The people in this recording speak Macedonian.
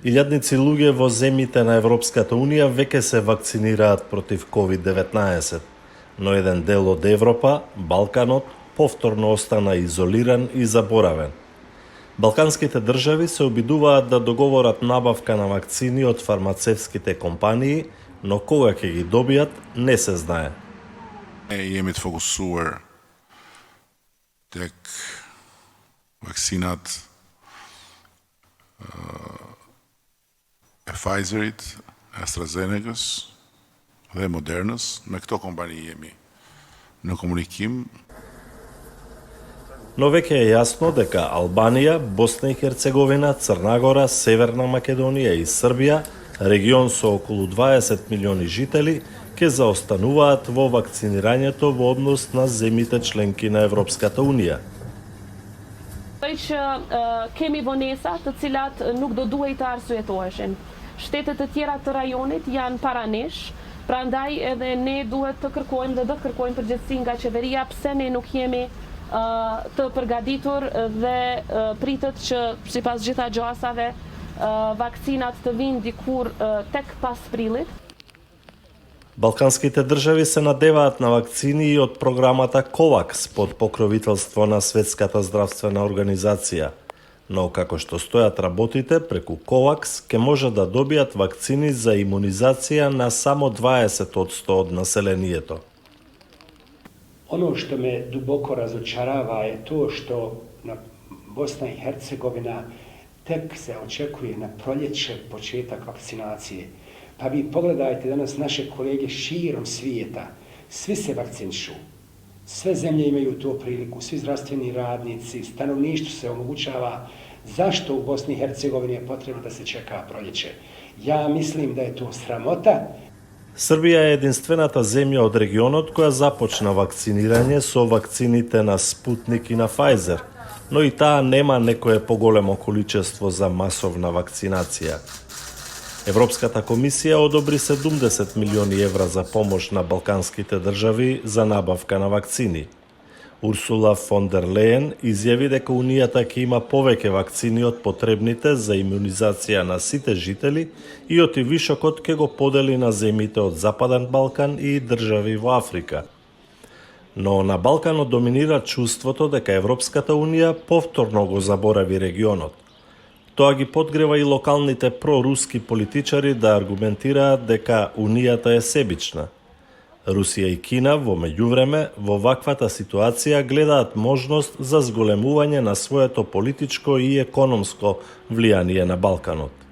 Илјадници луѓе во земјите на Европската Унија веќе се вакцинираат против COVID-19, но еден дел од Европа, Балканот, повторно остана изолиран и заборавен. Балканските држави се обидуваат да договорат набавка на вакцини од фармацевските компании, но кога ќе ги добијат, не се знае. Jemi të fokusuar tek vaksinat e Pfizerit, AstraZenecas dhe Modernës. Me këto kompani jemi në komunikim. Но веќе е јасно дека Албанија, Босна и Херцеговина, Црна Гора, Северна Македонија и Србија, регион со околу 20 милиони жители, ќе заостануваат во вакцинирањето во однос на земјите членки на Европската Унија. Që kemi vonesa të cilat nuk do duhej të arsyetoheshin. Shtetet të tjera të rajonit janë para nesh, prandaj edhe ne duhet të kërkojmë dhe do të kërkojmë përgjegjësi nga qeveria pse ne nuk jemi të përgatitur dhe pritet që sipas gjitha gjasave vakcinat të vinë dikur tek pas prillit. Балканските држави се надеваат на вакцини и од програмата COVAX под покровителство на Светската здравствена организација. Но како што стојат работите, преку COVAX ќе може да добијат вакцини за имунизација на само 20% од населението. Ono što me duboko razočarava je to što Bosna i Hercegovina tek se očekuje na proljeće početak vakcinacije. Pa vi pogledajte danas naše kolege širom svijeta, svi se vakcinišu. Sve zemlje imaju tu priliku, svi zdravstveni radnici, stanovništvu se omogućava. Zašto u Bosni i Hercegovini je potrebno da se čeka proljeće? Ja mislim da je to sramota. Србија е единствената земја од регионот која започна вакцинирање со вакцините на Спутник и на Pfizer, но и таа нема некое поголемо количество за масовна вакцинација. Европската комисија одобри 70 милиони евра за помош на балканските држави за набавка на вакцини. Урсула фон дер Лејен изјави дека Унијата ќе има повеќе вакцини од потребните за имунизација на сите жители и оти вишокот ќе го подели на земјите од Западен Балкан и држави во Африка. Но на Балканот доминира чувството дека Европската Унија повторно го заборави регионот. Тоа ги подгрева и локалните проруски политичари да аргументираат дека Унијата е себична. Русија и Кина во меѓувреме во ваквата ситуација гледаат можност за зголемување на своето политичко и економско влијание на Балканот.